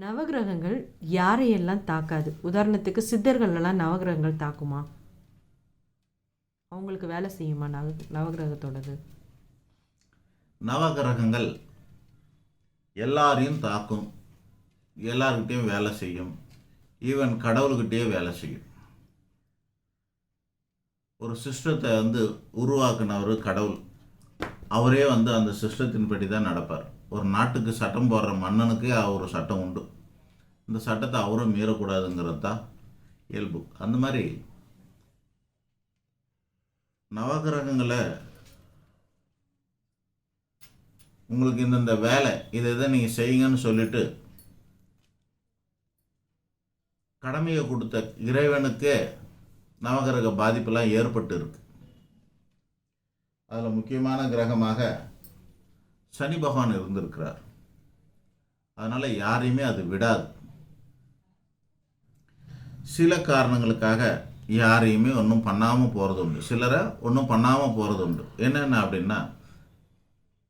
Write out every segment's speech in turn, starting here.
நவகிரகங்கள் யாரையெல்லாம் தாக்காது? உதாரணத்துக்கு சித்தர்களெல்லாம் நவகிரகங்கள் தாக்குமா? அவங்களுக்கு வேலை செய்யுமா நவகிரகத்தோடது? நவகிரகங்கள் எல்லாரையும் தாக்கும், எல்லார்கிட்டையும் வேலை செய்யும், ஈவன் கடவுள்கிட்டயே வேலை செய்யும். ஒரு சிஸ்டத்தை உருவாக்குனவர் கடவுள். அவரே அந்த சிஸ்டத்தின்படி தான் நடப்பார். ஒரு நாட்டுக்கு சட்டம் போடுற மன்னனுக்கு ஒரு சட்டம் உண்டு. இந்த சட்டத்தை அவரும் மீறக்கூடாதுங்கிறது தான் இயல்பு. அந்த மாதிரி நவகிரகங்களை உங்களுக்கு இந்த வேலை இதை நீங்கள் செய்யுங்கன்னு சொல்லிட்டு கடமையை கொடுத்த இறைவனுக்கே நவகிரக பாதிப்பெல்லாம் ஏற்பட்டு இருக்கு. அதில் முக்கியமான கிரகமாக சனி பகவான் இருந்திருக்கிறார். அதனால் யாரையுமே அது விடாது. சில காரணங்களுக்காக யாரையுமே ஒன்றும் பண்ணாமல் போகிறது உண்டு, சிலரை ஒன்றும் பண்ணாமல் போகிறது உண்டு. என்னென்ன அப்படின்னா,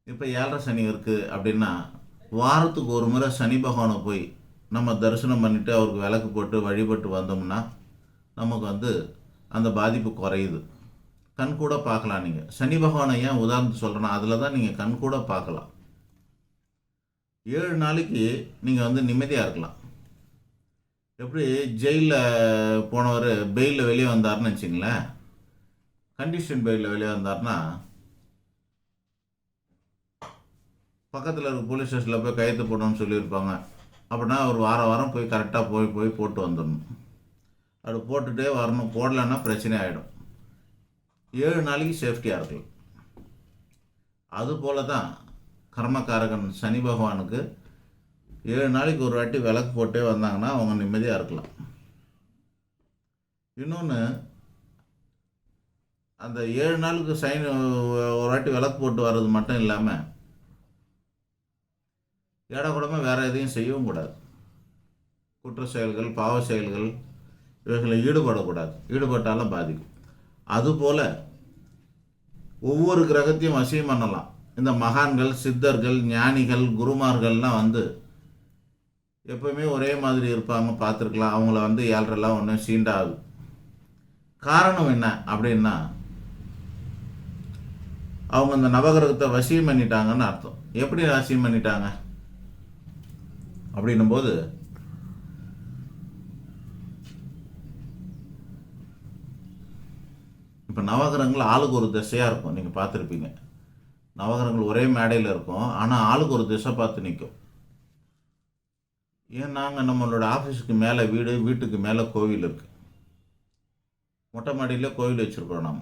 இப்போ 7.5 சனி இருக்குது அப்படின்னா வாரத்துக்கு ஒரு முறை சனி பகவானை போய் நம்ம தரிசனம் பண்ணிவிட்டு அவருக்கு விளக்கு போட்டு வழிபட்டு வந்தோம்னா நமக்கு அந்த பாதிப்பு குறையுது. கண் கூட பார்க்கலாம். நீங்கள் சனி பகவானை ஏன் உதாரணத்து சொல்கிறேன்னா, அதில் தான் நீங்கள் கண் கூட பார்க்கலாம். 7 நாளைக்கு நீங்கள் நிம்மதியாக இருக்கலாம். எப்படி ஜெயிலில் போனவர் பெயிலில் வெளியே வந்தார்னு வச்சிங்களேன், கண்டிஷன் பெயிலில் வெளியே வந்தார்னா பக்கத்தில் இருக்க போலீஸ் ஸ்டேஷனில் போய் கையெழுத்து போடணும்னு சொல்லியிருப்பாங்க. அப்படின்னா ஒரு வாரம் போய் கரெக்டாக போய் போட்டு வந்துடணும். அப்படி போட்டுகிட்டே வரணும். போடலைன்னா பிரச்சனை ஆகிடும். 7 நாளைக்கு சேஃப்டியாக இருக்கலாம். அதுபோல தான் கர்மகாரகன் சனி பகவானுக்கு 7 நாளைக்கு ஒரு வாட்டி விளக்கு போட்டே வந்தாங்கன்னா அவங்க நிம்மதியாக இருக்கலாம். இன்னொன்று, அந்த 7 நாளுக்கு ஒரு வாட்டி விளக்கு போட்டு வர்றது மட்டும் இல்லாமல் ஏடக்கூடமாக வேறு எதையும் செய்யவும் கூடாது. குற்ற செயல்கள், பாவ செயல்கள் இவைகளை ஈடுபடக்கூடாது. ஈடுபட்டாலும் பாதிக்கும். அதுபோல் ஒவ்வொரு கிரகத்தையும் வசியம் பண்ணலாம். இந்த மகான்கள், சித்தர்கள், ஞானிகள், குருமார்கள்லாம் எப்பவுமே ஒரே மாதிரி இருப்பாங்க, பார்த்துருக்கலாம். அவங்கள 7.5 ஒன்றும் சீண்டாது. காரணம் என்ன அப்படின்னா, அவங்க இந்த நவகிரகத்தை வசியம் பண்ணிட்டாங்கன்னு அர்த்தம். எப்படி வசியம் பண்ணிட்டாங்க அப்படின்னும் போது, இப்போ நவகிரகங்கள் ஆளுக்கு ஒரு திசையாக இருக்கும். நீங்கள் பார்த்துருப்பீங்க. நவகிரகங்கள் ஒரே மேடையில் இருக்கும், ஆனால் ஆளுக்கு ஒரு திசை பார்த்து நிற்கும். ஏன், நாங்கள் நம்மளோட ஆஃபீஸுக்கு மேலே வீடு, வீட்டுக்கு மேலே கோவில் இருக்குது. மொட்டை மாடியில் கோவில் வச்சுருக்கோம். நாம்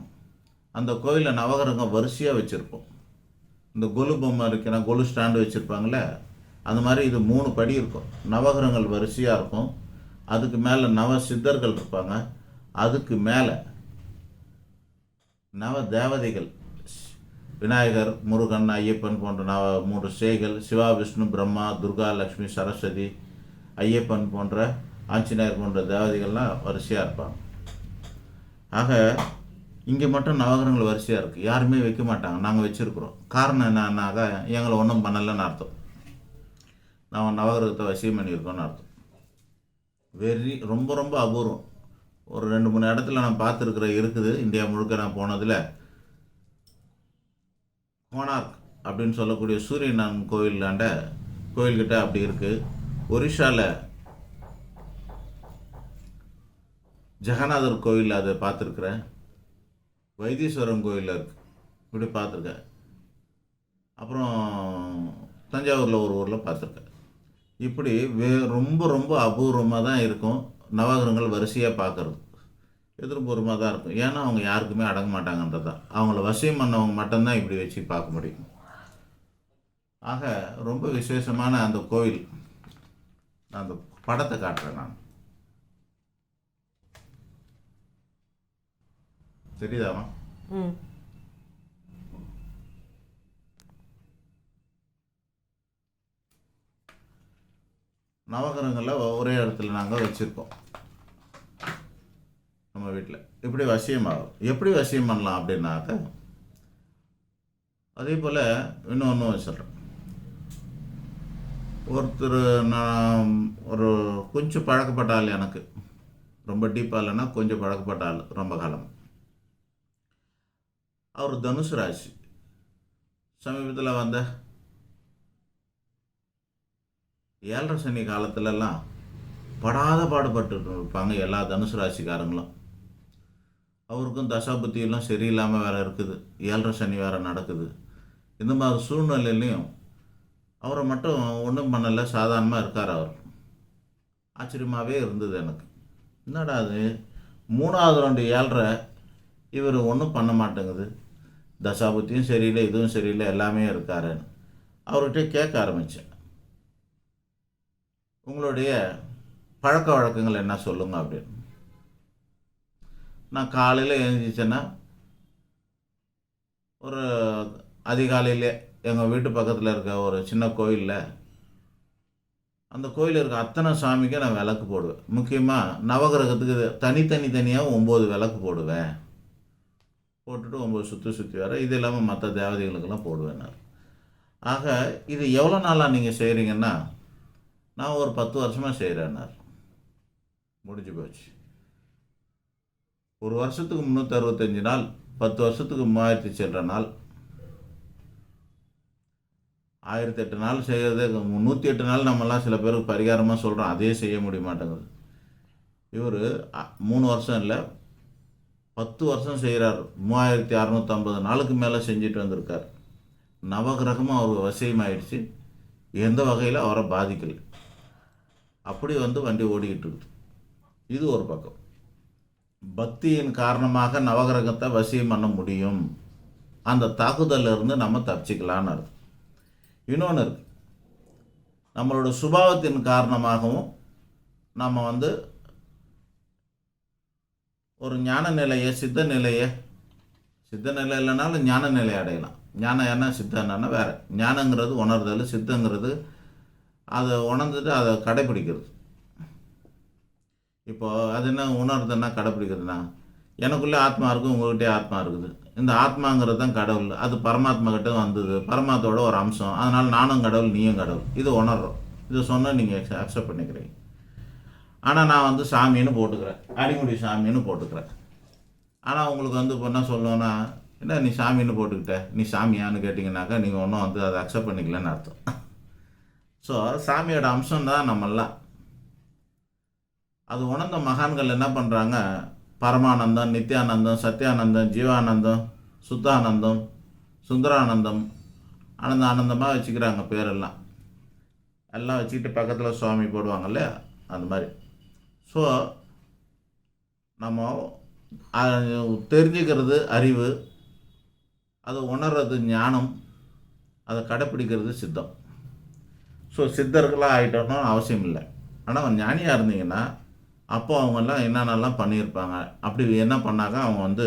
அந்த கோவிலில் நவகிரகம் வரிசையாக வச்சுருப்போம். இந்த கொலு பொம்மை இருக்குன்னா கொலு ஸ்டாண்டு வச்சுருப்பாங்களே, அந்த மாதிரி இது 3 படி இருக்கும். நவகிரகங்கள் வரிசையாக இருக்கும். அதுக்கு மேலே நவ சித்தர்கள் இருப்பாங்க. அதுக்கு மேலே நவ தேவதைகள், விநாயகர், முருகன், ஐயப்பன் போன்ற 3 சேய்கள், சிவா, விஷ்ணு, பிரம்மா, துர்கா, லக்ஷ்மி, சரஸ்வதி, ஐயப்பன் போன்ற, ஆஞ்சநேயர் போன்ற தேவதைகள்லாம் வரிசையாக இருப்பாங்க. ஆக இங்கே மட்டும் நவகிரகங்கள் வரிசையாக இருக்குது. யாருமே வைக்க மாட்டாங்க, நாங்கள் வச்சுருக்குறோம். காரணம் என்னன்னாக்கா, எங்களை ஒன்றும் பண்ணலைன்னு அர்த்தம். நான் நவகிரகத்தை வசியம் பண்ணியிருக்கோன்னு அர்த்தம். ரொம்ப ரொம்ப அபூர்வம். ஒரு 2-3 இடத்துல நான் இருக்குது. இந்தியா முழுக்க நான் போனதில் கோனார்க் அப்படின்னு சொல்லக்கூடிய சூரியனான் கோயில்கிட்ட அப்படி இருக்குது. ஒரிஷாவில் ஜெகநாதர் கோயில் அதை பார்த்துருக்குறேன். வைத்தீஸ்வரம் கோயிலில் இருக்குது, இப்படி பார்த்துருக்கேன். அப்புறம் தஞ்சாவூரில் ஒரு ஊரில் பார்த்துருக்கேன். இப்படி ரொம்ப ரொம்ப அபூர்வமாக தான் இருக்கும் நவகிரகங்கள் வரிசையாக பார்க்குறது. எதிர்பூர்வமாக தான் இருக்கும். ஏன்னா அவங்க யாருக்குமே அடங்க மாட்டாங்கன்றது தான். அவங்கள வசியம் பண்ணவங்க மட்டும்தான் இப்படி வச்சு பார்க்க முடியும். ஆக ரொம்ப விசேஷமான அந்த கோயில். நான் அந்த படத்தை காட்டுறேன். நான் தெரியுதாமா? நவகிரகங்களில் ஒரே இடத்துல நாங்கள் வச்சுருக்கோம் நம்ம வீட்டில். இப்படி வசியமாகும். எப்படி வசியம் பண்ணலாம் அப்படின்னாக்க, அதே போல் இன்னொன்று சொல்கிறேன். ஒருத்தர் நான் ஒரு கொஞ்சம் பழக்கப்பட்ட ஆள் எனக்கு. ரொம்ப டீப்பாக இல்லைன்னா கொஞ்சம் பழக்கப்பட்ட ஆள் ரொம்ப காலம். அவர் தனுசு ராசி. சமீபத்தில் வந்த 7.5 சனி காலத்துலலாம் படாத பாடுபட்டு இருப்பாங்க எல்லா தனுசு ராசிக்காரங்களும். அவருக்கும் தசாபுத்தியெல்லாம் சரியில்லாமல் வேறு இருக்குது, 7.5 சனி வேறு நடக்குது. இந்த மாதிரி சூழ்நிலையிலையும் அவரை மட்டும் ஒன்றும் பண்ணலை, சாதாரணமாக இருக்கார் அவர். ஆச்சரியமாகவே இருந்தது எனக்கு. என்னடா அது 3வது ரவுண்டு 7.5, இவர் ஒன்றும் பண்ண மாட்டேங்குது, தசாபுத்தியும் சரியில்லை, இதுவும் சரியில்லை, எல்லாமே இருக்காருன்னு அவர்கிட்ட கேட்க ஆரம்பித்தேன். உங்களுடைய பழக்க வழக்கங்கள் என்ன சொல்லுங்க அப்படின்னு. நான் காலையில் எழுந்திரிச்சேன்னா ஒரு அதிகாலையிலே எங்கள் வீட்டு பக்கத்தில் இருக்க ஒரு சின்ன கோயிலில், அந்த கோயிலில் இருக்க அத்தனை சாமிக்கு நான் விளக்கு போடுவேன். முக்கியமாக நவகிரகத்துக்கு தனியாக 9 விளக்கு போடுவேன். போட்டுட்டு 9 சுற்றி வர, இது இல்லாமல் மற்ற தேவதைகளுக்கெல்லாம் போடுவேன் நான். ஆக இது எவ்வளோ நாளாக நீங்கள் செய்கிறீங்கன்னா, நான் ஒரு 10 வருஷமாக செய்கிறேன்னார். முடிஞ்சு போச்சு. ஒரு வருஷத்துக்கு 365 நாள், 10 வருஷத்துக்கு 3000 சில்லற நாள், 1008 நாள் செய்கிறது. 108 நாள் நம்மலாம் சில பேருக்கு பரிகாரமாக சொல்கிறோம், அதே செய்ய முடிய மாட்டேங்குது. இவர் 3 வருஷம் இல்லை 10 வருஷம் செய்கிறார். 3650 நாளுக்கு மேலே செஞ்சுட்டு வந்திருக்கார். நவகிரகமும் அவர் வசியமாயிடுச்சு, எந்த வகையில் அவரை பாதிக்கலை. அப்படி வண்டி ஓடிக்கிட்டு இருக்குது. இது ஒரு பக்கம். பக்தியின் காரணமாக நவகிரகத்தை வசியம் பண்ண முடியும், அந்த தாக்குதலிருந்து நம்ம தப்பிச்சிக்கலான்னு அர்த்தம். இன்னொன்று இருக்குது, நம்மளோட சுபாவத்தின் காரணமாகவும் நம்ம ஒரு ஞான நிலையை, சித்த நிலையை, சித்த நிலை இல்லைனாலும் ஞான நிலையை அடையலாம். ஞானம் என்ன, சித்தன்னா வேறு. ஞானங்கிறது உணர்தல், சித்தங்கிறது அதை உணர்ந்துட்டு அதை கடைப்பிடிக்கிறது. இப்போது அது என்ன உணர்றதுன்னா கடைப்பிடிக்கிறதுனா, எனக்குள்ளே ஆத்மா இருக்குது, உங்கள்கிட்டே ஆத்மா இருக்குது. இந்த ஆத்மாங்கிறது தான் கடவுள், அது பரமாத்மா கிட்ட வந்தது, பரமாத்மாவோட ஒரு அம்சம். அதனால் நானும் கடவுள், நீயும் கடவுள், இது உணர்றோம். இது சொன்னால் நீங்கள் அக்செப்ட் பண்ணிக்கிறீங்க. ஆனால் நான் சாமின்னு போட்டுக்கிறேன், அடிமுடி சாமின்னு போட்டுக்கிறேன். ஆனால் உங்களுக்கு இப்போ என்ன சொல்லுவோன்னா, என்ன நீ சாமின்னு போட்டுக்கிட்ட, நீ சாமியான்னு கேட்டிங்கனாக்கா நீங்கள் ஒன்றும் அதை அக்செப்ட் பண்ணிக்கலன்னு அர்த்தம். ஸோ சாமியோட அம்சம் தான் நம்மெல்லாம். அது உணர்ந்த மகான்கள் என்ன பண்ணுறாங்க, பரமானந்தம், நித்யானந்தம், சத்யானந்தம், ஜீவானந்தம், சுத்தானந்தம், சுந்தரானந்தம், ஆனந்தமாக வச்சுக்கிறாங்க பேரெல்லாம். எல்லாம் வச்சுக்கிட்டு பக்கத்தில் சுவாமி போடுவாங்க இல்லையா, அந்த மாதிரி. ஸோ நம்ம தெரிஞ்சுக்கிறது அறிவு, அதை உணர்றது ஞானம், அதை கடைப்பிடிக்கிறது சித்தம். ஸோ சித்தர்களாக ஆகிட்டோன்னு அவசியம் இல்லை. ஆனால் ஞானியாக இருந்தீங்கன்னா அப்போ அவங்கெல்லாம் என்னென்னலாம் பண்ணியிருப்பாங்க, அப்படி என்ன பண்ணாங்க, அவங்க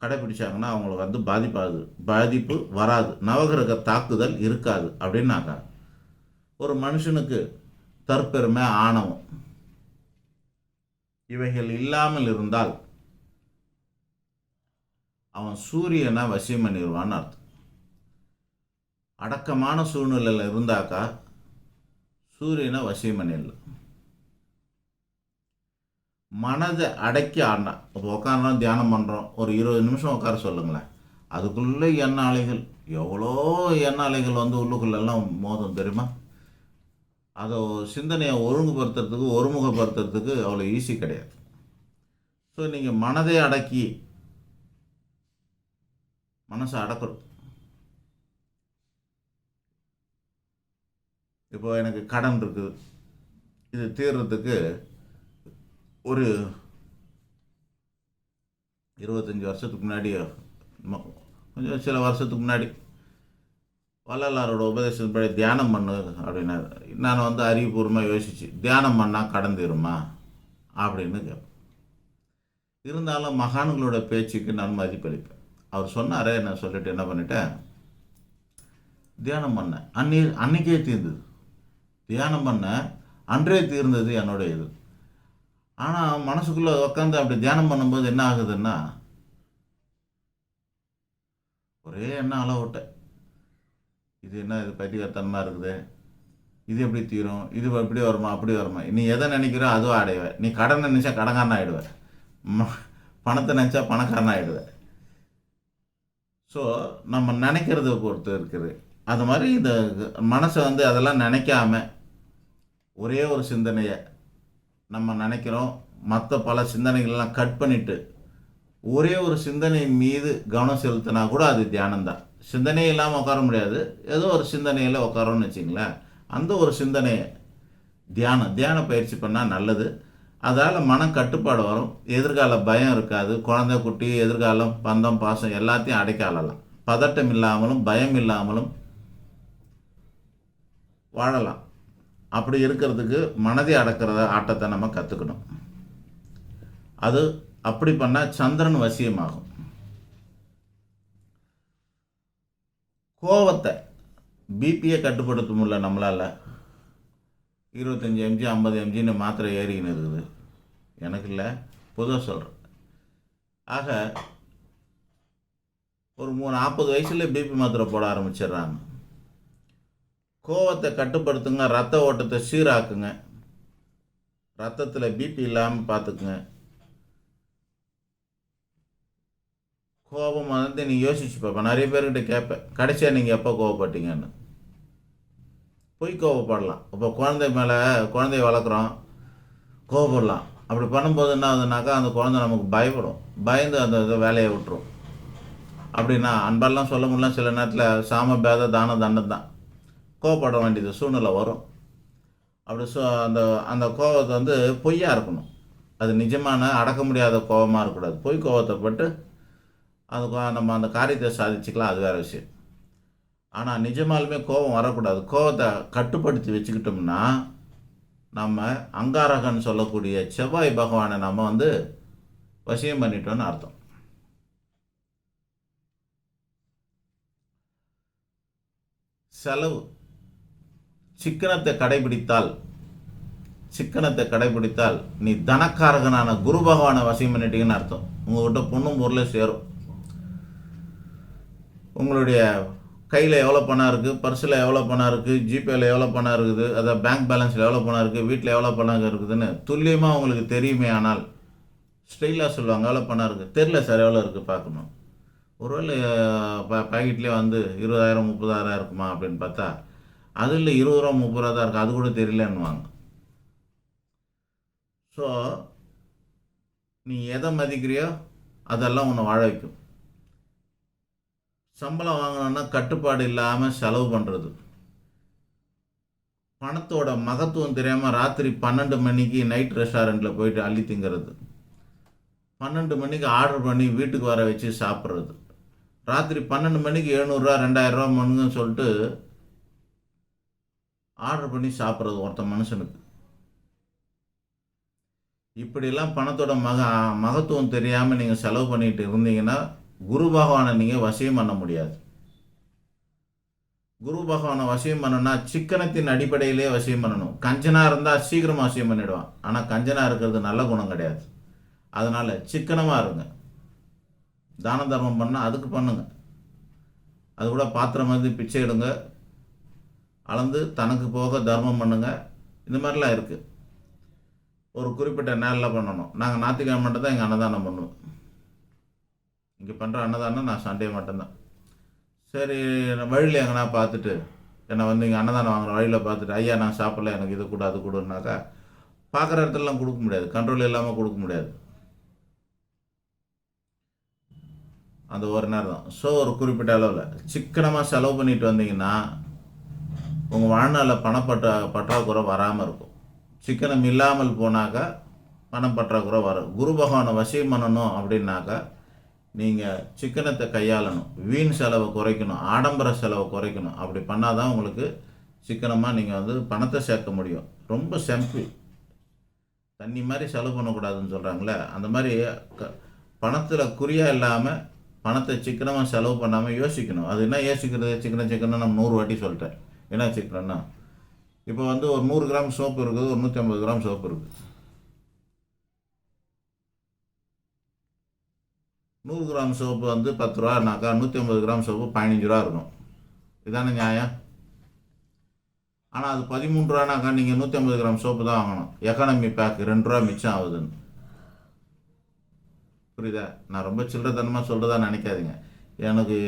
கடைப்பிடிச்சாங்கன்னா அவங்களுக்கு பாதிப்பு வராது, நவகிரக தாக்குதல் இருக்காது. அப்படின்னாக்கா ஒரு மனுஷனுக்கு தற்பெருமை, ஆணவம் இவைகள் இல்லாமல் இருந்தால் அவன் சூரியனை வசியம் பண்ணிடுவான்னு அர்த்தம். அடக்கமான சூழ்நிலையில் இருந்தாக்கா சூரியனை வசியம் பண்ணிடலாம். மனதை அடக்கி ஆடினா, இப்போ உட்காரோம் தியானம் பண்ணுறோம், ஒரு 20 நிமிஷம் உட்கார சொல்லுங்களேன், அதுக்குள்ளே எண்ண அலைகள், எவ்வளோ எண்ண அலைகள் உள்ளுக்குள்ளெல்லாம் மோதும் தெரியுமா. அதை சிந்தனையை ஒழுங்குபடுத்துறதுக்கு, ஒருமுகப்படுத்துறதுக்கு அவ்வளோ ஈஸி கிடையாது. ஸோ நீங்கள் மனதை அடக்கி, மனசை அடக்கணும். இப்போ எனக்கு கடன் இருக்குது, இது தீர்றதுக்கு ஒரு 25 வருஷத்துக்கு முன்னாடி, கொஞ்சம் சில வருஷத்துக்கு முன்னாடி வள்ளலாரோட உபதேசப்படி தியானம் பண்ணு அப்படின்னாரு. நான் அறிவுபூர்வமாக யோசிச்சு, தியானம் பண்ணால் கடன் தீருமா அப்படின்னு கேட்பேன். இருந்தாலும் மகான்களோட பேச்சுக்கு நான் மதிப்பளிப்பேன். அவர் சொன்னாரே, நான் சொல்லிட்டு என்ன பண்ணிட்டேன், தியானம் பண்ணேன். அன்னைக்கே தீர்ந்தது. தியானம் பண்ண அன்றே தீர்ந்தது என்னோட இது. ஆனால் மனசுக்குள்ளே உட்காந்து அப்படி தியானம் பண்ணும்போது என்ன ஆகுதுன்னா, ஒரே எண்ணம் அளவுட்டேன், இது என்ன இது பைத்தியக்காரத்தனமாக இருக்குது, இது எப்படி தீரும், இது எப்படி வருமா அப்படி வருமா, நீ எதை நினைக்கிறோ அதுவும் அடைவ. நீ கடன் நினச்சா கடன்காரன் ஆகிடுவ, பணத்தை நினச்சா பணக்காரன் ஆகிடுவ. ஸோ நம்ம நினைக்கிறத பொறுத்து இருக்குது. அது மாதிரி இந்த மனசை வந்து அதெல்லாம் நினைக்காம ஒரே ஒரு சிந்தனையை நம்ம நினைக்கிறோம், மற்ற பல சிந்தனைகள்லாம் கட் பண்ணிவிட்டு ஒரே ஒரு சிந்தனையின் மீது கவனம் செலுத்தினா கூட அது தியானம்தான். சிந்தனையே இல்லாமல் உட்கார முடியாது, ஏதோ ஒரு சிந்தனையில் உட்காரோன்னு வச்சிங்களேன். அந்த ஒரு சிந்தனையை தியான பயிற்சி பண்ணால் நல்லது. அதால் மனம் கட்டுப்பாடு வரும், எதிர்கால பயம் இருக்காது. குழந்தை குட்டி, எதிர்காலம், பந்தம், பாசம் எல்லாத்தையும் அடைக்க ஆளலாம். பதட்டம் இல்லாமலும் பயம் இல்லாமலும் வாழலாம். அப்படி இருக்கிறதுக்கு மனதை அடக்கிறத ஆட்டத்தை நம்ம கற்றுக்கணும். அது அப்படி பண்ணால் சந்திரன் வசியமாகும். கோவத்தை, பிபியை கட்டுப்படுத்த முடியல நம்மளால். 25 mg 50 mgன்னு மாத்திரை ஏறிக்கின்னு இருக்குது. எனக்கு இல்லை, பொதுவாக சொல்கிறேன். ஆக ஒரு 40 வயசில் பிபி மாத்திரை போட ஆரம்பிச்சிடுறாங்க. கோவத்தை கட்டுப்படுத்துங்க, ரத்த ஓட்டத்தை சீராக்குங்க, ரத்தத்தில் பிபி இல்லாமல் பார்த்துக்குங்க. கோபம் வந்து நீ யோசிச்சு பார்ப்பேன். நிறைய பேர்கிட்ட கேட்பேன், கடைசியாக நீங்கள் எப்போ கோவப்பட்டீங்கன்னு. போய் கோவப்படலாம். இப்போ குழந்தைய வளர்க்குறோம், கோவப்படலாம். அப்படி பண்ணும்போது என்ன ஆகுதுனாக்கா, அந்த குழந்தை நமக்கு பயப்படும், பயந்து அந்த வேலையை விட்டுரும். அப்படின்னா அன்பெல்லாம் சொல்ல முடியல. சில நேரத்தில் சாம பேத தான தண்டம் தான், கோவப்பட வேண்டியது சூழ்நிலை வரும். அப்படி அந்த கோபத்தை வந்து பொய்யாக இருக்கணும். அது நிஜமான அடக்க முடியாத கோபமாக இருக்கக்கூடாது. பொய் கோபத்தை பட்டு நம்ம அந்த காரியத்தை சாதிச்சுக்கலாம், அது வேறு விஷயம். ஆனால் நிஜமாலுமே கோபம் வரக்கூடாது. கோபத்தை கட்டுப்படுத்தி வச்சுக்கிட்டோம்னா நம்ம அங்காரகன் சொல்லக்கூடிய செவ்வாய் பகவானை நம்ம வந்து வசியம் பண்ணிட்டோன்னு அர்த்தம். செலவு, சிக்கனத்தை கடைபிடித்தால் நீ தனக்காரகனான குரு பகவானை வசியம் பண்ணிட்டீங்கன்னு அர்த்தம். உங்கள்கிட்ட பொண்ணும் பொருளும் சேரும். உங்களுடைய கையில் எவ்வளோ பணம் இருக்குது, பர்ஸில் எவ்வளோ பணம் இருக்குது, ஜிபேயில் எவ்வளோ பணம் இருக்குது, அதாவது பேங்க் பேலன்ஸில் எவ்வளோ பணம் இருக்குது, வீட்டில் எவ்வளோ பணம் இருக்குதுன்னு துல்லியமாக உங்களுக்கு தெரியுமே. ஆனால் ஸ்டைலாக சொல்லுவாங்க, எவ்வளோ பணம் இருக்குது, தெரில சார் எவ்வளோ இருக்குது பார்க்கணும். ஒருவேளை பாக்கெட்லேயே வந்து 20,000 30,000 இருக்குமா அப்படின்னு பார்த்தா அதில் 20 ரூபா 30 ரூபா தான் இருக்குது, அது கூட தெரியலன்னுவாங்க. ஸோ நீ எதை மதிக்கிறியோ அதெல்லாம் உன்னை வாழ வைக்கும். சம்பளம் வாங்கணுன்னா கட்டுப்பாடு இல்லாமல் செலவு பண்ணுறது, பணத்தோட மகத்துவம் தெரியாமல் ராத்திரி 12 மணிக்கு நைட் ரெஸ்டாரண்ட்டில் போயிட்டு அள்ளி திங்கிறது, 12 மணிக்கு ஆர்டர் பண்ணி வீட்டுக்கு வர வச்சு சாப்பிட்றது, ராத்திரி 12 மணிக்கு 700 ரூபா 2000 ரூபா மனுங்கன்னு சொல்லிட்டு ஆர்டர் பண்ணி சாப்பிட்றது ஒருத்த மனுஷனுக்கு. இப்படிலாம் பணத்தோட மகத்துவம் தெரியாமல் நீங்கள் செலவு பண்ணிட்டு இருந்தீங்கன்னா குரு பகவானை நீங்கள் வசியம் பண்ண முடியாது. குரு பகவானை வசியம் பண்ணணும்னா சிக்கனத்தின் அடிப்படையிலே வசியம் பண்ணணும். கஞ்சனாக இருந்தால் சீக்கிரமாக வசியம் பண்ணிவிடுவான். ஆனால் கஞ்சனாக இருக்கிறது நல்ல குணம் கிடையாது. அதனால் சிக்கனமாக இருங்க. தான தர்மம் பண்ணால் அதுக்கு பண்ணுங்க. அது கூட பாத்திரம் வந்து பிச்சை எடுங்க, அளந்து தனக்கு போக தர்மம் பண்ணுங்க. இந்த மாதிரிலாம் இருக்குது. ஒரு குறிப்பிட்ட நேரில் பண்ணணும். நாங்கள் ஞாயிற்றுக்கிழமை மட்டும் தான் எங்கள் அன்னதானம் பண்ணுவோம். இங்கே பண்ணுற அன்னதானம் நான் சண்டே மட்டும்தான். சரி, வழியில் எங்கன்னா பார்த்துட்டு என்னை வந்து இங்கே அன்னதானம் வாங்குற வழியில் பார்த்துட்டு, ஐயா நான் சாப்பிடல, எனக்கு இது கூட அது கூடனாக்கா பார்க்குற இடத்துலலாம் கொடுக்க முடியாது, கண்ட்ரோல் இல்லாமல் கொடுக்க முடியாது. அந்த ஒரு நேரம் தான். ஸோ ஒரு குறிப்பிட்ட அளவில் சிக்கனமாக செலவு பண்ணிட்டு வந்தீங்கன்னா உங்கள் வாழ்நாளில் பற்றாக்குறை வராமல் இருக்கும். சிக்கனம் இல்லாமல் போனாக்கா பணம் பற்றாக்குறை வரும். குரு பகவானை வசியம் பண்ணணும் அப்படின்னாக்கா நீங்கள் சிக்கனத்தை கையாளணும், வீண் செலவை குறைக்கணும், ஆடம்பர செலவை குறைக்கணும். அப்படி பண்ணால் தான் உங்களுக்கு சிக்கனமாக நீங்கள் வந்து பணத்தை சேர்க்க முடியும். ரொம்ப சிம்பிள். தண்ணி மாதிரி செலவு பண்ணக்கூடாதுன்னு சொல்கிறாங்களே, அந்த மாதிரி பணத்தில் குறியாக இல்லாமல் பணத்தை சிக்கனமாக செலவு பண்ணாமல் யோசிக்கணும். அது என்ன யோசிக்கிறது? சிக்கனம் நம்ம 100 வாட்டி சொல்லிட்டேன். என்ன சிக்கனம்னா, இப்போ வந்து ஒரு 100 கிராம் சோப்பு இருக்குது, ஒரு 150 கிராம் சோப்பு இருக்குது. 100 கிராம் சோப்பு வந்து 10 ரூபானாக்கா 150 கிராம் சோப்பு 15 ரூபா இருக்கும். இதான நியாயம்? ஆனால் அது 13 ரூபானாக்கா நீங்கள் 150 கிராம் சோப்பு தான் வாங்கணும். எக்கானமி பேக் 2 ரூபா மிச்சம் ஆகுதுன்னு. புரியுதா? நான் ரொம்ப சில்லறத்தனமாக சொல்கிறதா நினைக்காதீங்க. எனக்கு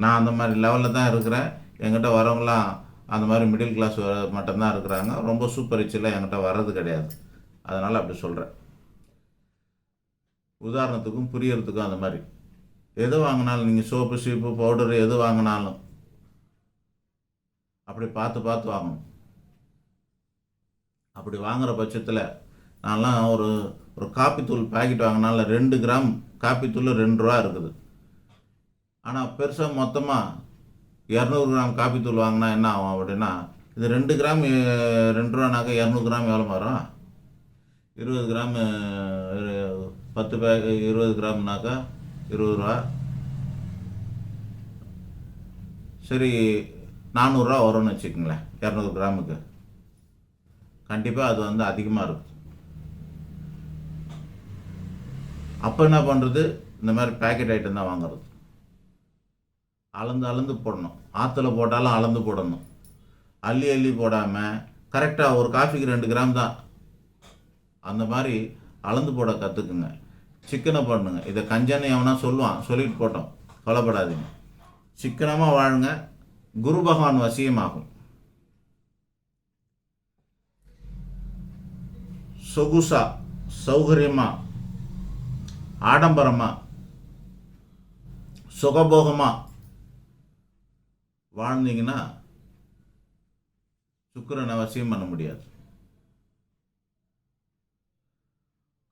நான் அந்த மாதிரி லெவலில் தான் இருக்கிறேன். என்கிட்ட வரவங்களாம் அந்த மாதிரி மிடில் கிளாஸ் மட்டும்தான் இருக்கிறாங்க. ரொம்ப சூப்பர் ரிச்செல்லாம் என்கிட்ட வர்றது கிடையாது. அதனால் அப்படி சொல்கிறேன். உதாரணத்துக்கும் புரியறதுக்கும் அந்த மாதிரி எது வாங்கினாலும் நீங்கள் சோப்பு சீப்பு பவுடரு எது வாங்கினாலும் அப்படி பார்த்து பார்த்து வாங்கணும். அப்படி வாங்குகிற பட்சத்தில் நான்லாம் ஒரு ஒரு காப்பித்தூள் பாக்கெட் வாங்கினால 2 கிராம் காப்பித்தூள் 2 ரூபா இருக்குது. ஆனால் பெருசாக மொத்தமாக 200 கிராம் காப்பித்தூள் வாங்கினா என்ன ஆகும் அப்படின்னா, இது 2 கிராம் 2 ரூபானாக்கா 200 கிராம் எவ்வளோ வரும்? 20 கிராம் 10 பேக் 20 கிராம்னாக்கா 20 ரூபா. சரி 400 ரூபா வரும்னு வச்சுக்கோங்களேன் 200 கிராமுக்கு. கண்டிப்பாக அது வந்து அதிகமாக இருக்கும். அப்போ என்ன பண்ணுறது? இந்த மாதிரி பேக்கெட் ஐட்டம் தான் வாங்குறது. அளந்து போடணும். ஆற்றுல போட்டாலும் அளந்து போடணும். அள்ளி போடாமல் கரெக்டாக ஒரு காஃபிக்கு 2 கிராம் தான், அந்த மாதிரி அளந்து போட கற்றுக்குங்க. சிக்கனை பண்ணுங்க. இதை கஞ்சன்னு எவனா சொல்லுவான், சொல்லிட்டு போட்டோம், கவலைப்படாதீங்க. சிக்கனமாக வாழுங்க. குரு பகவான் வசியமாகும். சொகுசா சௌகரியமாக ஆடம்பரமாக சுகபோகமாக வாழ்ந்தீங்கன்னா சுக்கிரனை அவசியம் பண்ண முடியாது.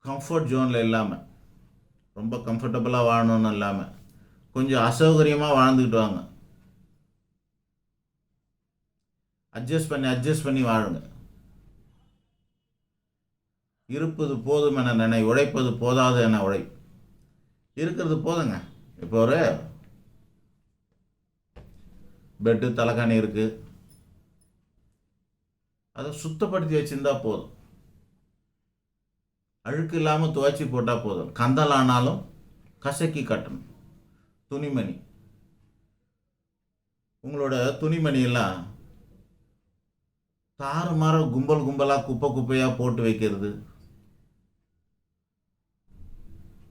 கம்ஃபர்ட் ஜோனில் இல்லாமல், ரொம்ப கம்ஃபர்டபுளாக வாழணும்னு இல்லாமல் கொஞ்சம் அசௌகரியமாக வாழ்ந்துக்கிட்டு வாங்க. அட்ஜஸ்ட் பண்ணி வாழுங்க. இருப்பது போதும் என நினை, உழைப்பது போதாது என உழை. இருக்கிறது போதுங்க. இப்போ ஒரு பெட்டு தலைகாணி இருக்குது, அதை சுத்தப்படுத்தி வச்சுருந்தா போதும். அழுக்கு இல்லாமல் துவைச்சி போட்டால் போதும். கந்தல் ஆனாலும் கசக்கி கட்டணும். துணிமணி, உங்களோட துணிமணியெல்லாம் தாறுமாற கும்பலாக குப்பையாக போட்டு வைக்கிறது,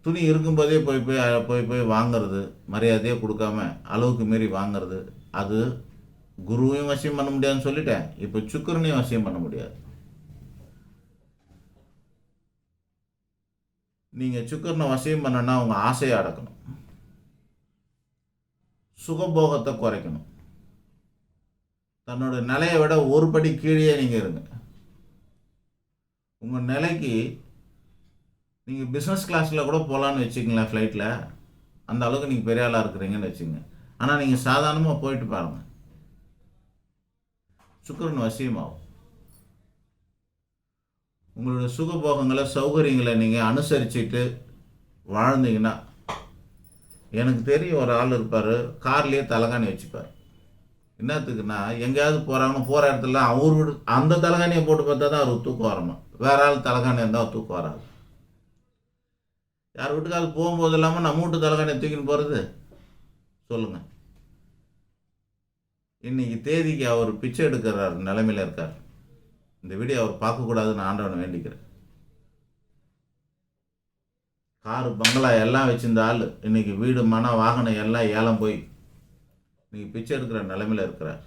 துணி இருக்கும்போதே போய் வாங்கிறது, மரியாதையே கொடுக்காம அளவுக்கு மீறி வாங்கிறது, அது குருவையும் வசியம் பண்ண முடியாதுன்னு சொல்லிட்டேன். இப்போ சுக்கிரனையும் வசியம் பண்ண முடியாது. நீங்கள் சுக்கிரனை வசியம் பண்ணனா உங்கள் ஆசையை அடக்கணும், சுகபோகத்தை குறைக்கணும். தன்னோட நிலையை விட ஒரு படி கீழே நீங்கள் இருங்க. உங்கள் நிலைக்கு நீங்கள் பிஸ்னஸ் கிளாஸில் கூட போகலான்னு வச்சுக்கங்களேன், ஃப்ளைட்டில். அந்த அளவுக்கு நீங்கள் பெரிய ஆளாக இருக்கிறீங்கன்னு வச்சுங்க. ஆனால் நீங்கள் சாதாரணமாக போயிட்டு பாருங்கள், சுக்கிரன் வசியமாகும். உங்களோட சுகபோகங்களை சௌகரியங்களை நீங்கள் அனுசரிச்சுட்டு வாழ்ந்தீங்கன்னா, எனக்கு தெரியும் ஒரு ஆள் இருப்பார், கார்லேயே தலைகாணி வச்சுப்பார். என்னத்துக்குன்னா, எங்கேயாவது போகிற இடத்துல அவர் வீடு அந்த தலைகாணியை போட்டு பார்த்தா தான் அவர் தூக்கம் வரமா. வேற ஆள் தலைகாணி இருந்தால் தூக்கம் வராது. யார் வீட்டுக்காவது போகும்போது இல்லாமல் நம்ம வீட்டு தலைகாணியை தூக்கின்னு போகிறது சொல்லுங்கள். இன்னைக்கு தேதிக்கு அவர் பிச்சை எடுக்கிறார் நிலைமையில் இருக்கார். இந்த வீடியோ அவர் பார்க்கக்கூடாதுன்னு ஆண்டவனை வேண்டிக்கிறேன். காரு பங்களா எல்லாம் வச்சிருந்த ஆள் இன்னைக்கு வீடு மன வாகனம் எல்லாம் ஏலம் போய் இன்னைக்கு பிச்சை எடுக்கிற நிலைமையில் இருக்கிறார்.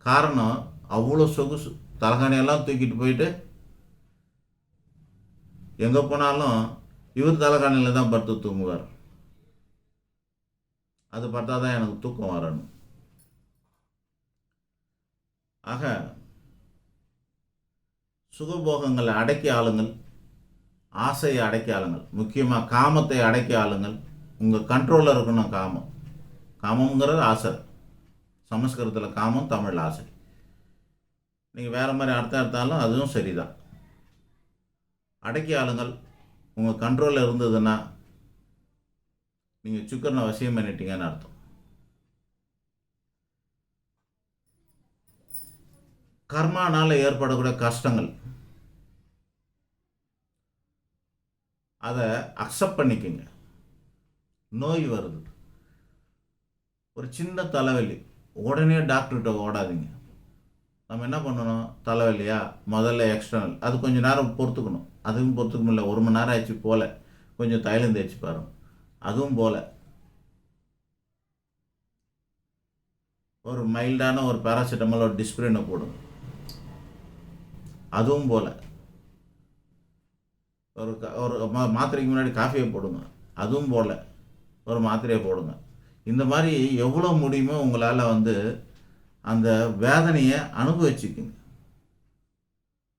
காரணம், அவ்வளோ சொகுசு. தலைகாணியெல்லாம் தூக்கிட்டு போயிட்டு எங்கே போனாலும் இவர் தலைகாணியில் தான் படுத்து தூங்குவார். அது பார்த்தா தான் எனக்கு தூக்கம் வரணும். ஆக சுகபோகங்களை அடக்கிய ஆளுங்கள், ஆசையை அடக்கிய ஆளுங்கள், முக்கியமாக காமத்தை அடக்கிய ஆளுங்கள். உங்கள் கண்ட்ரோலில் இருக்கணும் காமம். காமங்கிறது ஆசை. சமஸ்கிருதத்தில் காமம், தமிழ் ஆசை. நீங்கள் வேறு மாதிரி அர்த்தம் எடுத்தாலும் அதுவும் சரிதான். அடக்கிய ஆளுங்கள் உங்கள் கண்ட்ரோலில் இருந்ததுன்னா நீங்கள் சுக்கிரனை வசியம் பண்ணிட்டீங்கன்னு அர்த்தம். கர்மானால் ஏற்படக்கூடிய கஷ்டங்கள், அதை அக்செப்ட் பண்ணிக்கங்க. நோய் வருது, ஒரு சின்ன தலைவலி, உடனே டாக்டர்கிட்ட ஓடாதீங்க. நம்ம என்ன பண்ணணும், தலைவலியா முதல்ல எக்ஸ்டர்னல், அது கொஞ்சம் நேரம் பொறுத்துக்கணும். அதுவும் பொறுத்துக்க முடியல, 1 மணி நேரம் ஆச்சு போல, கொஞ்சம் தைலம் தேய்ச்சி பாருங்க, அதுவும் போல, ஒரு மைல்டான ஒரு பேராசிட்டமால் ஒரு டிஸ்பிரினை போடுங்க, அதுவும் போல, ஒரு மாத்திரைக்கு முன்னாடி காஃபியை போடுங்க, அதுவும் போல, ஒரு மாத்திரையை போடுங்க. இந்த மாதிரி எவ்வளோ முடியுமோ உங்களால் அந்த வேதனையை அனுபவிச்சுக்குங்க.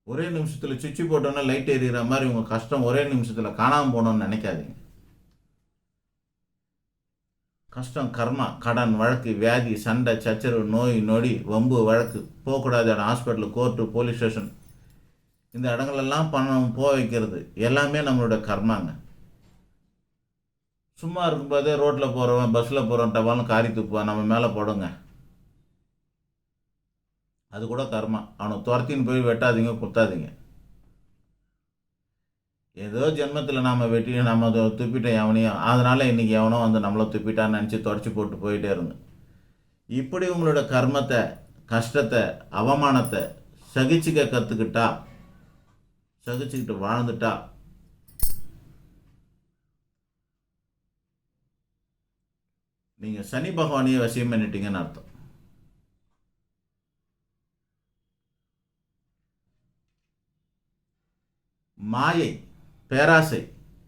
ஒரே நிமிஷத்தில் சுவிட்சு போட்டோன்னா லைட் எரியிற மாதிரி உங்கள் கஷ்டம் ஒரே நிமிஷத்தில் காணாமல் போகணும்னு நினைக்காதீங்க. கஷ்டம், கர்மா, கடன், வழக்கு, வியாதி, சண்டை, சச்சரவு, நோய், நொடி, வம்பு, வழக்கு, போகக்கூடாத இடம், ஹாஸ்பிட்டல், கோர்ட்டு, போலீஸ் ஸ்டேஷன், இந்த இடங்களெல்லாம் பணம் போக வைக்கிறது எல்லாமே நம்மளோட கர்மாங்க. சும்மா இருக்கும்போதே ரோட்டில் போகிறவன், பஸ்ஸில் போகிறவன் டபாலும் காரி துப்புவான், நம்ம மேலே போடுங்க, அது கூட கர்மா. அவனை துரத்தின்னு போய் வெட்டாதீங்க, குத்தாதீங்க. ஏதோ ஜென்மத்தில் நாம் வெட்டி நம்ம துப்பிட்டோம் எவனையும், அதனால் இன்றைக்கி எவனோ நம்மளை துப்பிட்டான்னு நினச்சி தொடச்சி போட்டு போயிட்டே இருங்க. இப்படி உங்களோட கர்மத்தை, கஷ்டத்தை, அவமானத்தை சகிச்சுக்க கற்றுக்கிட்டா, சகிச்சுக்கிட்டு வாழ்ந்துட்டா, நீங்கள் சனி பகவானையே வசியம் பண்ணிட்டீங்கன்னு அர்த்தம். மாயை, பேராசை,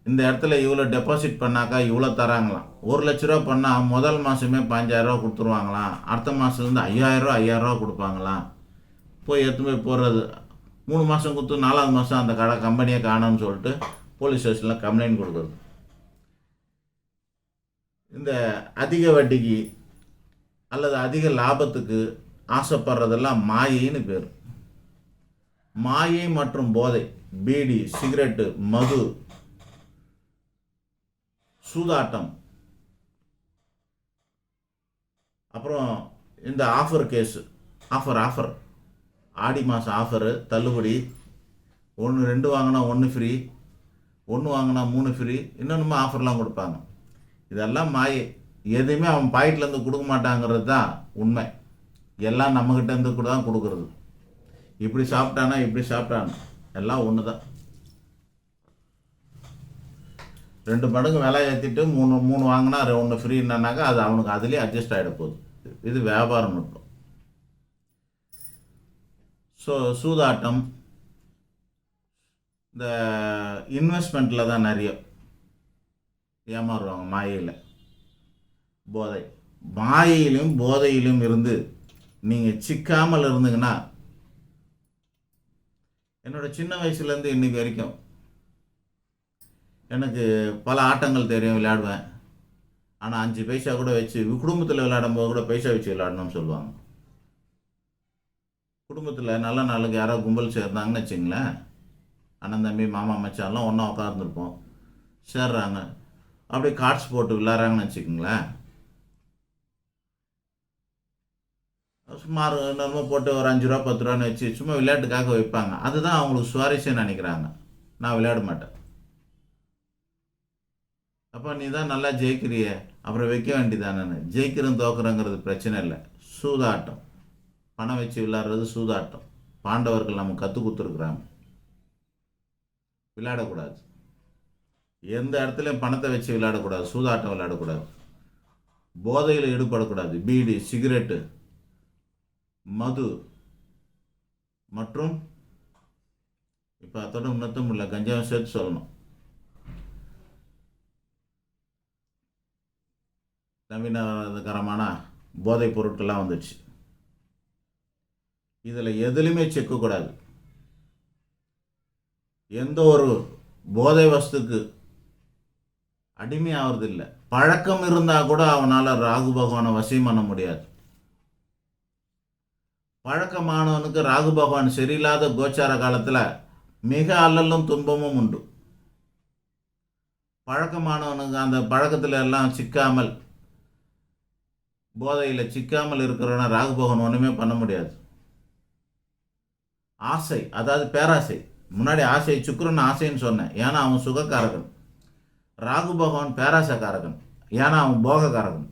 இந்த இடத்துல இவ்வளோ டெபாசிட் பண்ணாக்கா இவ்வளோ தராங்களாம். 1 லட்ச ரூபா பண்ணால் முதல் மாதமே 15,000 ரூபா கொடுத்துருவாங்களாம், அடுத்த மாதத்துலேருந்து 5,000 ரூபா கொடுப்பாங்களாம். போய் எடுத்து போய் போடுறது, 3 மாதம் கொடுத்து 4வது மாதம் அந்த கம்பெனியை காணோன்னு சொல்லிட்டு போலீஸ் ஸ்டேஷனில் கம்ப்ளைண்ட் கொடுக்குறது. இந்த அதிக வட்டிக்கு அல்லது அதிக லாபத்துக்கு ஆசைப்படுறதெல்லாம் மாயைன்னு பேர். மாயை மற்றும் போதை, பீடி, சிகரெட்டு, மது, சூதாட்டம், அப்புறம் இந்த ஆஃபர் கேஸு, ஆஃபர் ஆடி மாதம் ஆஃபரு, தள்ளுபடி, 2 வாங்கினா 1 ஃப்ரீ, 1 வாங்கினா 3 ஃப்ரீ, இன்னொன்றுமா ஆஃபர்லாம் கொடுப்பாங்க. இதெல்லாம் மாயை. எதுவுமே அவன் பாக்கெட்லேருந்து கொடுக்க மாட்டாங்கிறது தான் உண்மை. எல்லாம் நம்மக்கிட்டேருந்து கூட தான் கொடுக்குறது. இப்படி சாப்பிட்டானா இப்படி சாப்பிட்டானா எல்லாம் ஒன்று தான். 2 மடங்கு விலை ஏற்றிட்டு 3 வாங்கினா 1 ஃப்ரீன்னாக்கா அது அவனுக்கு அதுலேயே அட்ஜஸ்ட் ஆகிட போகுது. இது வியாபாரம் நுட்பம். ஸோ சூதாட்டம், இந்த இன்வெஸ்ட்மெண்ட்டில் தான் நிறைய ஏமாறுவாங்க. மாயையில், போதை, மாயையிலும் போதையிலும் இருந்து நீங்கள் சிக்காமல் இருந்தீங்கன்னா, என்னோடய சின்ன வயசுலேருந்து இன்றைக்கி வரைக்கும் எனக்கு பல ஆட்டங்கள் தெரியும், விளையாடுவேன். ஆனால் 5 பைசா கூட வச்சு குடும்பத்தில் விளையாடும்போது கூட பைசா வச்சு விளையாடணும்னு சொல்லுவாங்க. குடும்பத்தில் நல்ல நாளுக்கு யாரோ கும்பல் சேர்ந்தாங்கன்னு வச்சுங்களேன், அண்ணன் தம்பி மாமா மச்சான்லாம் ஒன்றா உட்காந்துருப்போம், சேர்றாங்க, அப்படியே கார்ட்ஸ் போட்டு விளையாடுறாங்கன்னு வச்சுக்கோங்களேன். சுமார் என்னமோ போட்டு ஒரு 5 ரூபா 10 ரூபான்னு வச்சு சும்மா விளையாட்டுக்காக வைப்பாங்க. அதுதான் அவங்களுக்கு சுவாரஸ்யம் நினைக்கிறாங்க. நான் விளையாட மாட்டேன். அப்போ நீ தான் நல்லா ஜெயிக்கிறிய, அப்புறம் வைக்க வேண்டியதானு. ஜெயிக்கிறோம் தோக்குறோங்கிறது பிரச்சனை இல்லை. சூதாட்டம், பணம் வச்சு விளையாடுறது சூதாட்டம். பாண்டவர்கள் நம்ம கற்றுக் கொடுத்துருக்குறாங்க, விளையாடக்கூடாது. எந்த இடத்துலையும் பணத்தை வச்சு விளையாடக்கூடாது, சூதாட்டம் விளையாடக்கூடாது, போதையில் ஈடுபடக்கூடாது. பீடி, சிகரெட்டு, மது மற்றும் இப்போ அதோட உன்னத்தும் இல்லை, கஞ்சாவும் சேர்த்து சொல்லணும். நவீனகரமான போதைப் பொருட்கள்லாம் வந்துடுச்சு. இதில் எதுலையுமே செக்கக்கூடாது. எந்த ஒரு போதை வஸ்துக்கு அடிமையாகிறது இல்லை. பழக்கம் இருந்தால் கூட அவனால் ராகு பகவானை வசியம் பண்ண முடியாது. பழக்கமானவனுக்கு ராகு பகவான் சரியில்லாத கோச்சார காலத்தில் மிக அல்லலும் துன்பமும் உண்டு. பழக்கமானவனுக்கு அந்த பழக்கத்தில் எல்லாம் சிக்காமல், போதையில் சிக்காமல் இருக்கிறவன ராகு பகவான் ஒன்றுமே பண்ண முடியாது. ஆசை, அதாவது பேராசை. முன்னாடி ஆசை, சுக்கிரன் ஆசைன்னு சொன்னேன், ஏன்னா அவன் சுகக்காரகன். ராகு பகவான் பேராசைக்காரகன், ஏன்னா அவன் போகக்காரகன்.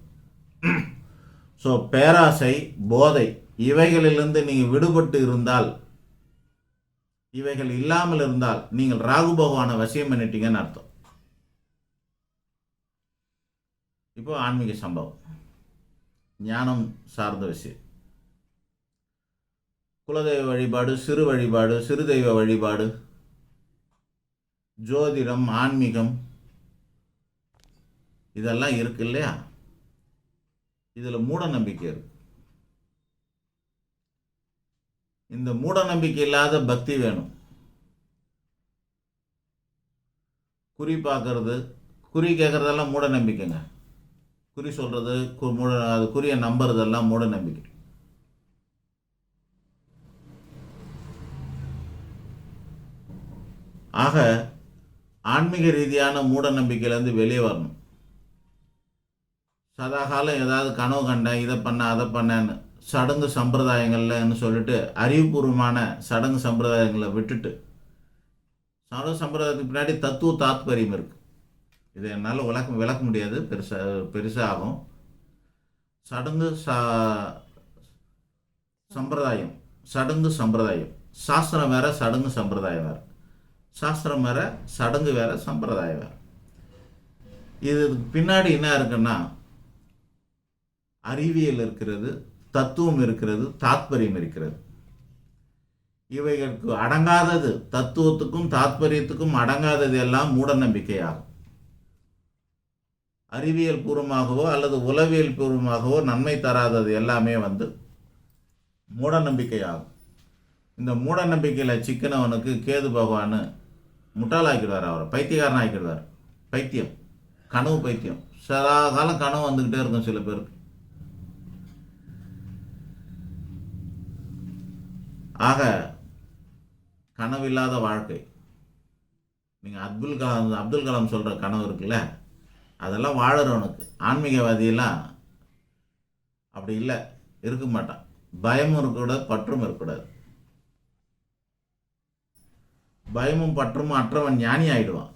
ஸோ பேராசை, போதை இவைகளிலிருந்து நீங்கள் விடுபட்டு இருந்தால், இவைகள் இல்லாமல் இருந்தால் நீங்கள் ராகு பகவானை வசியம் பண்ணிட்டீங்கன்னு அர்த்தம். இப்போ ஆன்மீக சம்பவம், ஞானம் சார்ந்த விஷயம், குலதெய்வ வழிபாடு, சிறு வழிபாடு, சிறு தெய்வ வழிபாடு, ஜோதிடம், ஆன்மீகம், இதெல்லாம் இருக்கு இல்லையா? இதில் மூட நம்பிக்கை இருக்கு. இந்த மூட நம்பிக்கை இல்லாத பக்தி வேணும். குறி பார்க்கறது, குறி கேட்கறதெல்லாம் மூட நம்பிக்கைங்க. குறி சொல்றது, அது குறியை நம்புறதெல்லாம் மூட நம்பிக்கை. ஆக ஆன்மீக ரீதியான மூட நம்பிக்கையிலேருந்து வெளியே வரணும். சதாகாலம் ஏதாவது கனவு கண்டேன், இதை பண்ண அதை பண்ணேன்னு சடங்கு சம்பிரதாயங்கள்லன்னு சொல்லிட்டு அறிவுபூர்வமான சடங்கு சம்பிரதாயங்களை விட்டுட்டு, சடங்கு சம்பிரதாயத்துக்கு பின்னாடி தத்துவ தாத்பரியம் இருக்குது. இதை என்னால் விளக்க முடியாது, பெருசாகும். சடங்கு சம்பிரதாயம், சடங்கு சம்பிரதாயம், சாஸ்திரம் வேற, சடங்கு சம்பிரதாயம் வேறு. சாஸ்திரம் வேற, சடங்கு வேற, சம்பிரதாயம் வேற. இது பின்னாடி என்ன இருக்குன்னா, அறிவியல் இருக்கிறது, தத்துவம் இருக்கிறது, தாத்பரியம் இருக்கிறது. இவைகளுக்கு அடங்காதது, தத்துவத்துக்கும் தாத்பரியத்துக்கும் அடங்காதது எல்லாம் மூட நம்பிக்கையாகும். அறிவியல் பூர்வமாகவோ அல்லது உளவியல் பூர்வமாகவோ நன்மை தராதது எல்லாமே மூட நம்பிக்கையாகும். இந்த மூட நம்பிக்கையில் சிக்கனவனுக்கு கேது பகவான் முட்டாளாக்கிடுவார், அவரை பைத்தியக்காரன் ஆக்கிடுவார். பைத்தியம், கனவு பைத்தியம், சதா காலம் கனவு வந்துக்கிட்டே இருக்கும் சில பேருக்கு. ஆக கனவில்லாத வாழ்க்கை. நீங்கள் அப்துல் கலாம் சொல்கிற கனவு இருக்குல்ல, அதெல்லாம் வாழறவனுக்கு. ஆன்மீகவாதியெல்லாம் அப்படி இல்லை, இருக்க மாட்டான். பயமும் இருக்கக்கூடாது, பற்றும் இருக்கக்கூடாது. பயமும் பற்றும் அற்றவன் ஞானி ஆயிடுவான்.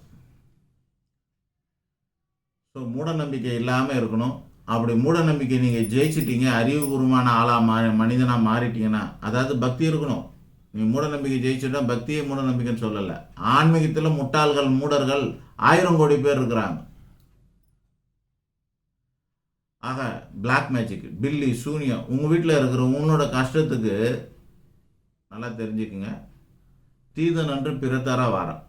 ஸோ மூட நம்பிக்கை இல்லாமல் இருக்கணும். அப்படி மூட நம்பிக்கை நீங்கள் ஜெயிச்சிட்டீங்க, அறிவுபூர்வமான ஆளாக மனிதனாக மாறிட்டீங்கன்னா, அதாவது பக்தி இருக்கணும். நீங்கள் மூட நம்பிக்கை ஜெயிச்சுட்டா பக்தியே மூட நம்பிக்கைன்னு சொல்லலை. ஆன்மீகத்தில் முட்டாள்கள், மூடர்கள் 1000 கோடி பேர் இருக்கிறாங்க. ஆக பிளாக் மேஜிக், பில்லி, சூனியம் உங்கள் வீட்டில் இருக்கிற உன்னோட கஷ்டத்துக்கு நல்லா தெரிஞ்சுக்குங்க, தீது நன்று பிறத்தார வாரம்.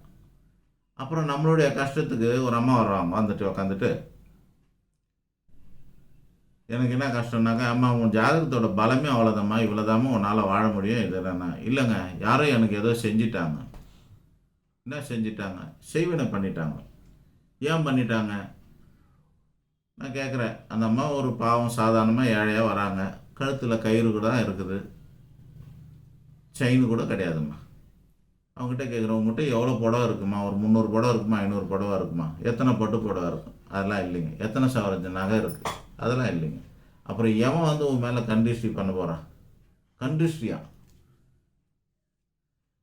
அப்புறம் நம்மளுடைய கஷ்டத்துக்கு ஒரு அம்மா வருவாங்க, வந்துட்டு உக்காந்துட்டு, எனக்கு என்ன கஷ்டம்னாக்கா, அம்மா உன் ஜாதகத்தோட பலமே அவ்வளோதாம்மா, இவ்வளோதாம்மா உன்னால் வாழ முடியும், இதெல்லாம் இல்லைங்க, யாரும் எனக்கு ஏதோ செஞ்சிட்டாங்க. என்ன செஞ்சிட்டாங்க? செய்வினை பண்ணிட்டாங்க. ஏன் பண்ணிட்டாங்க? நான் கேட்குறேன். அந்த அம்மா ஒரு பாவம், சாதாரணமாக ஏழையாக வராங்க, கழுத்தில் கயிறு கூட இருக்குது, செயின் கூட கிடையாதும்மா. அவங்ககிட்ட கேட்குறேன், உங்கள்கிட்ட எவ்வளோ புடவை இருக்குமா? ஒரு 300 புடவை இருக்குமா, 500 புடவை இருக்குமா? எத்தனை பட்டு புடவை இருக்கும்? அதெல்லாம் இல்லைங்க. எத்தனை சவரஞ்ச நகை இருக்குது? அதெல்லாம் இல்லைங்க. அப்புறம் எவன் உன் மேலே கண்டிஸ்ட்ரி பண்ண போகிறான்? கண்டிஸ்ட்ரியா?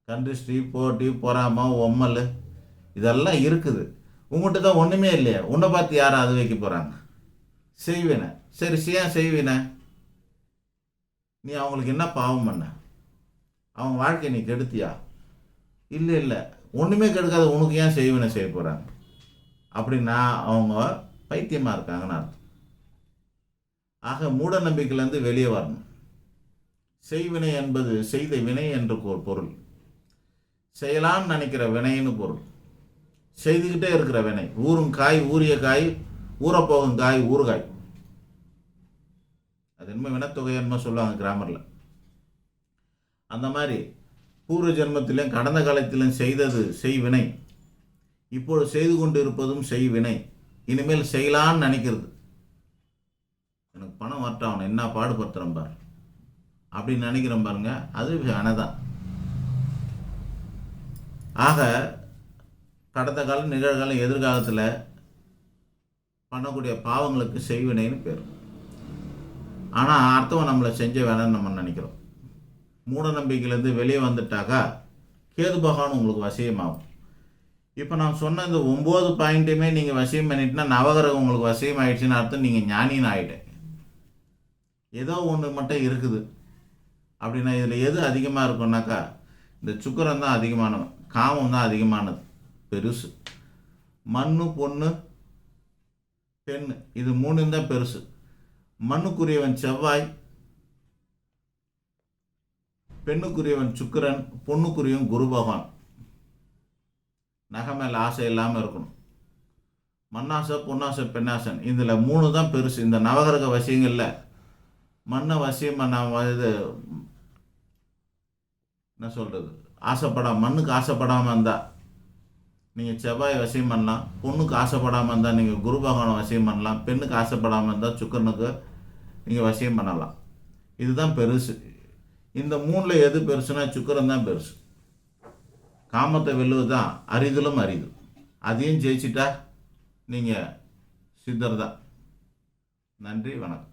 கண்டிஸ்ட்ரி, போட்டி, பொறாமை, ஒம்மல் இதெல்லாம் இருக்குது. உங்கள்கிட்ட தான் ஒன்றுமே இல்லையா? உன்னை பார்த்து யாரும் அது வைக்க போகிறாங்க? செய்வேனே. சரி, ஏன் செய்வேனே? நீ அவங்களுக்கு என்ன பாவம் பண்ண? அவங்க வாழ்க்கையை நீ கெடுத்தியா? இல்லை, ஒன்றுமே கெடுக்காத உனக்கு ஏன் செய்வினை செய்ய போகிறாங்க? அப்படின்னா அவங்க பைத்தியமாக இருக்காங்கன்னு அர்த்தம். ஆக மூட நம்பிக்கையிலேருந்து வெளியே வரணும். செய்வினை என்பது செய்த வினை என்று பொருள். செய்யலான்னு நினைக்கிற வினைன்னு பொருள். செய்துக்கிட்டே இருக்கிற வினை. ஊறும் காய் ஊறிய காய், ஊறப்போகும் காய் ஊறுகாய். அது என்ன வினத்தொகை என்ன சொல்லுவாங்க கிராமரில். அந்த மாதிரி பூர்வ ஜென்மத்திலும் கடந்த காலத்திலும் செய்தது செய்வினை, இப்போது செய்து கொண்டு இருப்பதும் செய்வினை. இனிமேல் செய்யலான்னு நினைக்கிறது, எனக்கு பணம் வரட்டும், அவனை என்ன பாடுபடுத்துகிறேன் பார் அப்படின்னு நினைக்கிறேன் பாருங்க, அது வினைதான். ஆக கடந்த காலம், நிகழ்காலம், எதிர்காலத்தில் பண்ணக்கூடிய பாவங்களுக்கு செய்வினைன்னு பேர். ஆனால் அர்த்தம் நம்மளை செஞ்ச வேணும்னு நம்ம நினைக்கிறோம். மூட நம்பிக்கையிலேருந்து வெளியே வந்துட்டாக்கா கேது பகவான் உங்களுக்கு வசியமாகும். இப்போ நான் சொன்ன இந்த 9 பாயிண்ட்டுமே நீங்கள் வசியம் பண்ணிட்டுனா நவகிரகம் உங்களுக்கு வசியம் ஆயிடுச்சுன்னு அர்த்தம், நீங்கள் ஞானின்னு ஆகிட்டேன். ஏதோ ஒன்று மட்டும் இருக்குது, அப்படின்னா இதில் எது அதிகமாக இருக்கும்னாக்கா இந்த சுக்கிரன் தான் அதிகமானது, காமம் தான் அதிகமானது, பெருசு. மண்ணு, பொண்ணு, பெண்ணு, இது மூணும் தான் பெருசு. மண்ணுக்குரியவன் செவ்வாய், பெண்ணுக்குரியவன் சுக்கிரன், பொண்ணுக்குரியவன் குரு பகவான். நகை மேலே ஆசை இல்லாமல் இருக்கணும். மண்ணாசை, பொன்னாசை, பெண்ணாசன், இதில் 3 தான் பெருசு. இந்த நவகிரக வசியங்களில் மண்ணை வசியம் பண்ண இது என்ன சொல்கிறது, மண்ணுக்கு ஆசைப்படாமல் இருந்தால் நீங்கள் செவ்வாய் வசியம் பண்ணலாம். பொண்ணுக்கு ஆசைப்படாமல் இருந்தால் நீங்கள் குரு பகவானை வசியம் பண்ணலாம். பெண்ணுக்கு ஆசைப்படாமல் இருந்தால் சுக்கிரனுக்கு நீங்கள் வசியம் பண்ணலாம். இதுதான் பெருசு. இந்த 3ல் எது பெருசுனா சுக்கிரன் தான் பெருசு. காமத்தை வெல்லுவது தான் அரிதிலும் அரிது. அதையும் ஜெயிச்சிட்டா நீங்கள் சித்தர் தான். நன்றி, வணக்கம்.